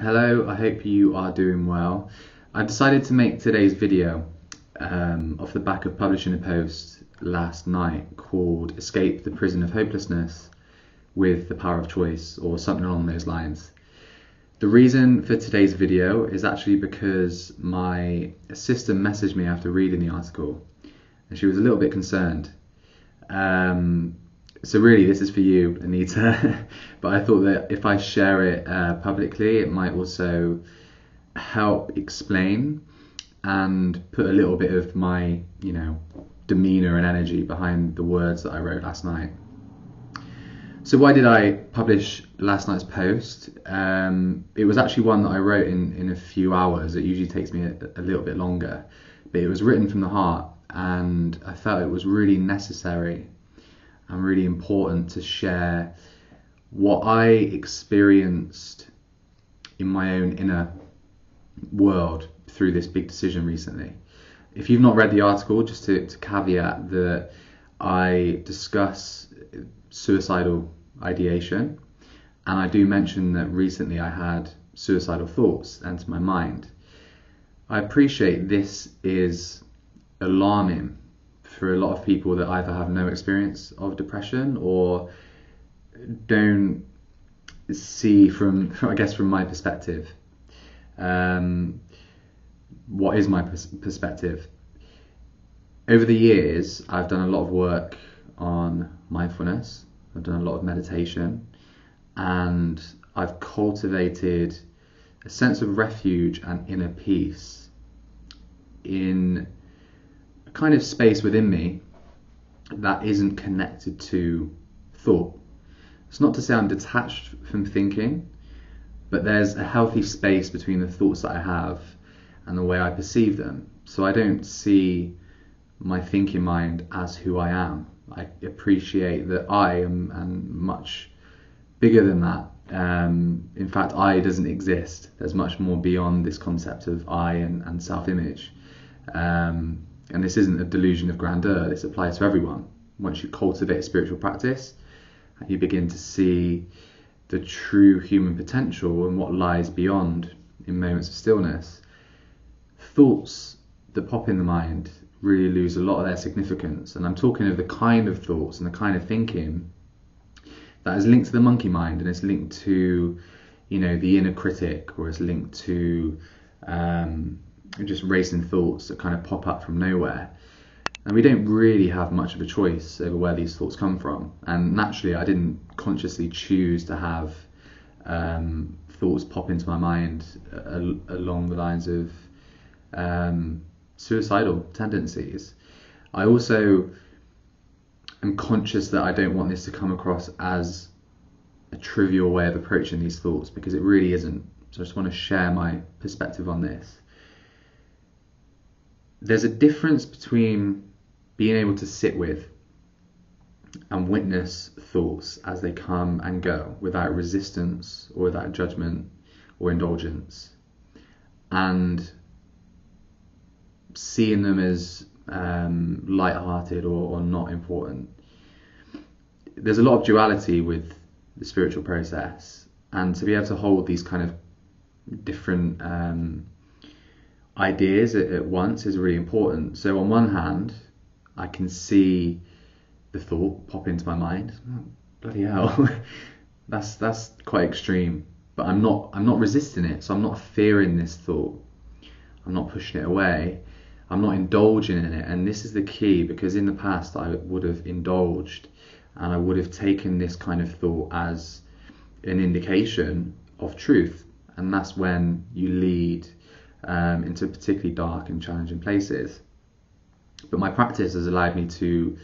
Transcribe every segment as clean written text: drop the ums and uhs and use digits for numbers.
Hello, I hope you are doing well. I decided to make today's video off the back of publishing a post last night called Escape the Prison of Hopelessness with the Power of Choice, or something along those lines. The reason for today's video is actually because my assistant messaged me after reading the article and she was a little bit concerned. So really this is for you, Anita, but I thought that if I share it publicly, it might also help explain and put a little bit of my, demeanor and energy behind the words that I wrote last night. So why did I publish last night's post? It was actually one that I wrote in a few hours. It usually takes me a little bit longer, but it was written from the heart, and I felt it was really necessary and really important to share what I experienced in my own inner world through this big decision recently. If you've not read the article, just to caveat that I discuss suicidal ideation, and I do mention that recently I had suicidal thoughts enter my mind. I appreciate this is alarming for a lot of people that either have no experience of depression or don't see from my perspective. What is my perspective? Over the years, I've done a lot of work on mindfulness. I've done a lot of meditation, and I've cultivated a sense of refuge and inner peace in a kind of space within me that isn't connected to thought. It's not to say I'm detached from thinking, but there's a healthy space between the thoughts that I have and the way I perceive them. So I don't see my thinking mind as who I am. I appreciate that I am much bigger than that. In fact, I doesn't exist. There's much more beyond this concept of I and self-image. And this isn't a delusion of grandeur. This applies to everyone. Once you cultivate spiritual practice and you begin to see the true human potential and what lies beyond in moments of stillness, thoughts that pop in the mind really lose a lot of their significance. And I'm talking of the kind of thoughts and the kind of thinking that is linked to the monkey mind, and it's linked to, the inner critic, or it's linked to just racing thoughts that kind of pop up from nowhere. And we don't really have much of a choice over where these thoughts come from. And naturally, I didn't consciously choose to have thoughts pop into my mind along the lines of suicidal tendencies. I also am conscious that I don't want this to come across as a trivial way of approaching these thoughts, because it really isn't. So I just want to share my perspective on this. There's a difference between being able to sit with and witness thoughts as they come and go without resistance or without judgment or indulgence, and seeing them as light-hearted or not important. There's a lot of duality with the spiritual process, and to be able to hold these kind of different ideas at once is really important. So on one hand, I can see the thought pop into my mind. Oh, bloody hell, that's quite extreme. But I'm not resisting it, so I'm not fearing this thought. I'm not pushing it away. I'm not indulging in it. And this is the key, because in the past I would have indulged, and I would have taken this kind of thought as an indication of truth, and that's when you lead into particularly dark and challenging places. But my practice has allowed me to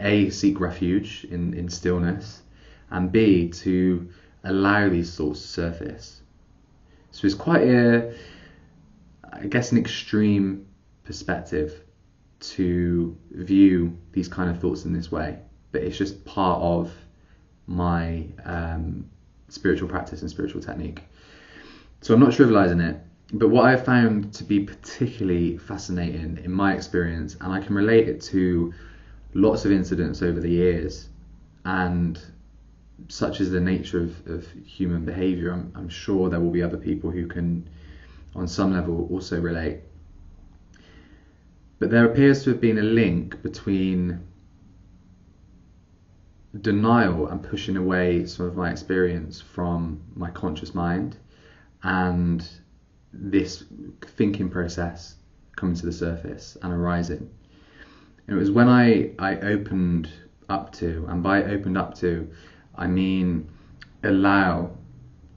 A, seek refuge in stillness, and B, to allow these thoughts to surface. So it's quite an extreme perspective to view these kind of thoughts in this way, but it's just part of my spiritual practice and spiritual technique. So I'm not trivializing it. But what I found to be particularly fascinating in my experience, and I can relate it to lots of incidents over the years, and such is the nature of human behaviour. I'm sure there will be other people who can, on some level, also relate. But there appears to have been a link between denial and pushing away some of my experience from my conscious mind and this thinking process coming to the surface and arising. And it was when I opened up to, and by opened up to, I mean allow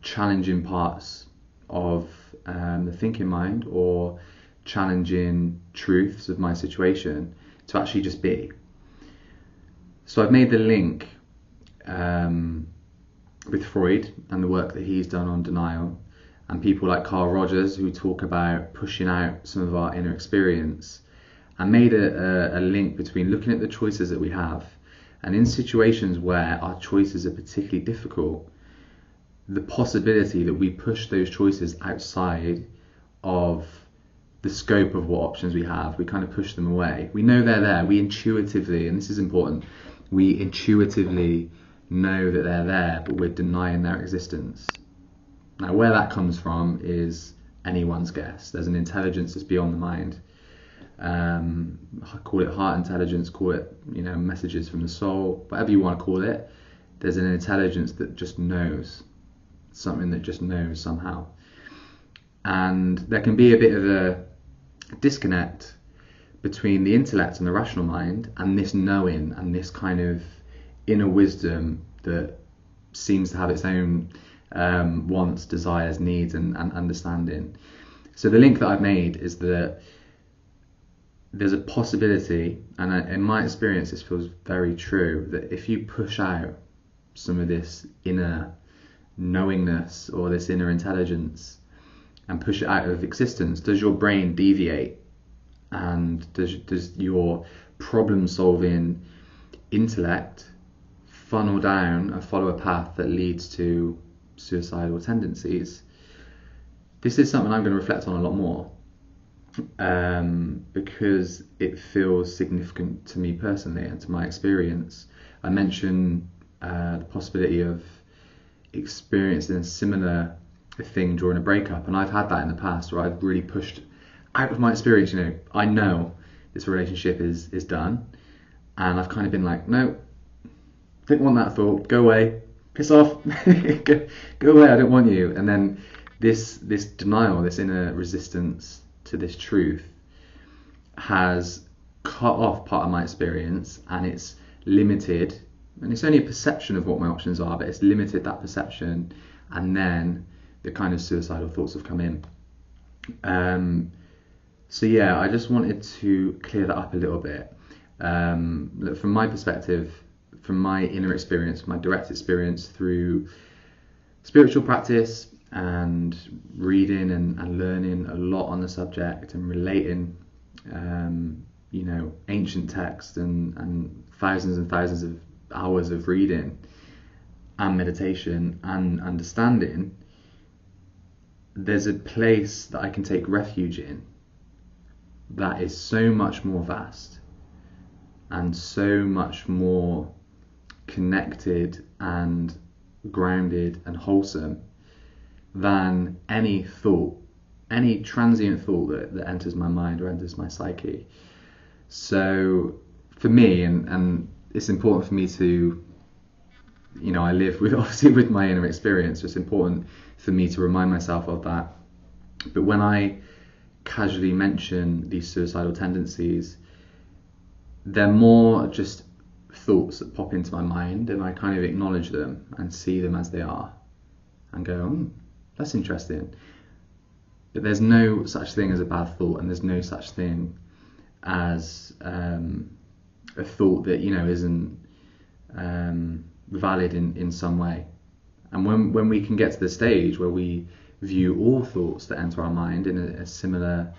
challenging parts of the thinking mind or challenging truths of my situation to actually just be. So I've made the link with Freud and the work that he's done on denial, and people like Carl Rogers who talk about pushing out some of our inner experience, and made a link between looking at the choices that we have, and in situations where our choices are particularly difficult, the possibility that we push those choices outside of the scope of what options we have, we kind of push them away. We know they're there. We intuitively, and this is important, we intuitively know that they're there, but we're denying their existence. Now, where that comes from is anyone's guess. There's an intelligence that's beyond the mind. Call it heart intelligence, call it, messages from the soul, whatever you want to call it. There's an intelligence that just knows, something that just knows somehow. And there can be a bit of a disconnect between the intellect and the rational mind and this knowing and this kind of inner wisdom that seems to have its own wants, desires, needs and understanding. So the link that I've made is that there's a possibility, and in my experience this feels very true, that if you push out some of this inner knowingness or this inner intelligence and push it out of existence, does your brain deviate, and does your problem solving intellect funnel down and follow a path that leads to suicidal tendencies? This is something I'm going to reflect on a lot more, because it feels significant to me personally and to my experience. I mentioned the possibility of experiencing a similar thing during a breakup, and I've had that in the past where I've really pushed out of my experience. I know this relationship is done, and I've kind of been like, no, don't want that thought, go away, piss off, go away, I don't want you. And then this denial, this inner resistance to this truth has cut off part of my experience, and it's limited, and it's only a perception of what my options are, but it's limited that perception, and then the kind of suicidal thoughts have come in. So yeah, I just wanted to clear that up a little bit. Look, from my perspective, from my inner experience, my direct experience through spiritual practice and reading and learning a lot on the subject and relating, ancient texts and thousands of hours of reading and meditation and understanding, there's a place that I can take refuge in that is so much more vast and so much more connected and grounded and wholesome than any thought, any transient thought that enters my mind or enters my psyche. So for me, and it's important for me to, I live with my inner experience, so it's important for me to remind myself of that. But when I casually mention these suicidal tendencies, they're more just thoughts that pop into my mind, and I kind of acknowledge them and see them as they are and go, that's interesting. But there's no such thing as a bad thought, and there's no such thing as a thought that isn't valid in some way. And when we can get to the stage where we view all thoughts that enter our mind in a similar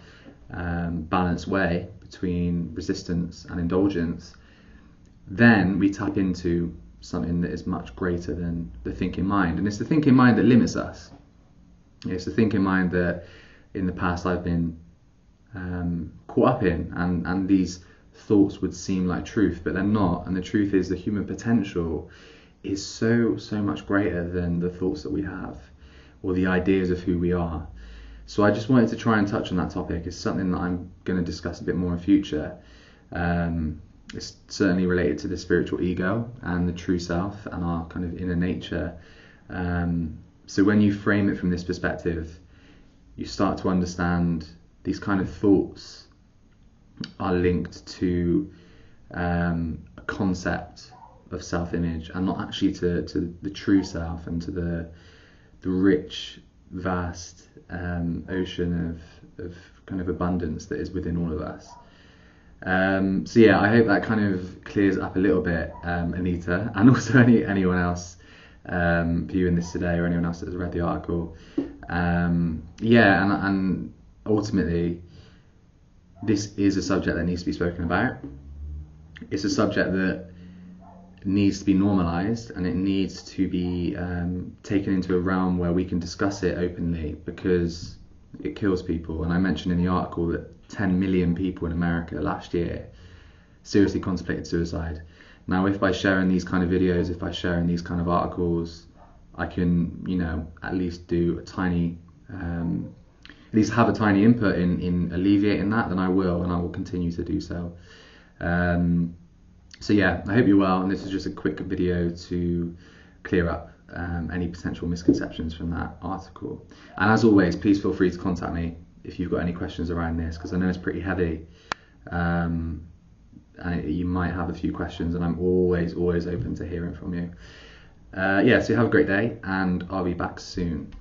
balanced way between resistance and indulgence, then we tap into something that is much greater than the thinking mind. And it's the thinking mind that limits us. It's the thinking mind that in the past I've been caught up in, and these thoughts would seem like truth, but they're not. And the truth is the human potential is so much greater than the thoughts that we have or the ideas of who we are. So I just wanted to try and touch on that topic. It's something that I'm going to discuss a bit more in future. It's certainly related to the spiritual ego and the true self and our kind of inner nature. So when you frame it from this perspective, you start to understand these kind of thoughts are linked to a concept of self-image and not actually to the true self and to the rich, vast ocean of kind of abundance that is within all of us. So yeah, I hope that kind of clears up a little bit, Anita, and also anyone else viewing this today or anyone else that has read the article. Yeah, and ultimately, this is a subject that needs to be spoken about. It's a subject that needs to be normalized, and it needs to be taken into a realm where we can discuss it openly, because it kills people. And I mentioned in the article that 10 million people in America last year seriously contemplated suicide. Now, if by sharing these kind of videos, if by sharing these kind of articles, I can, at least do a tiny, at least have a tiny input in alleviating that, then I will, and I will continue to do so. So yeah, I hope you're well, and this is just a quick video to clear up any potential misconceptions from that article. And as always, please feel free to contact me if you've got any questions around this, because I know it's pretty heavy, and you might have a few questions, and I'm always open to hearing from you. Yeah, so have a great day, and I'll be back soon.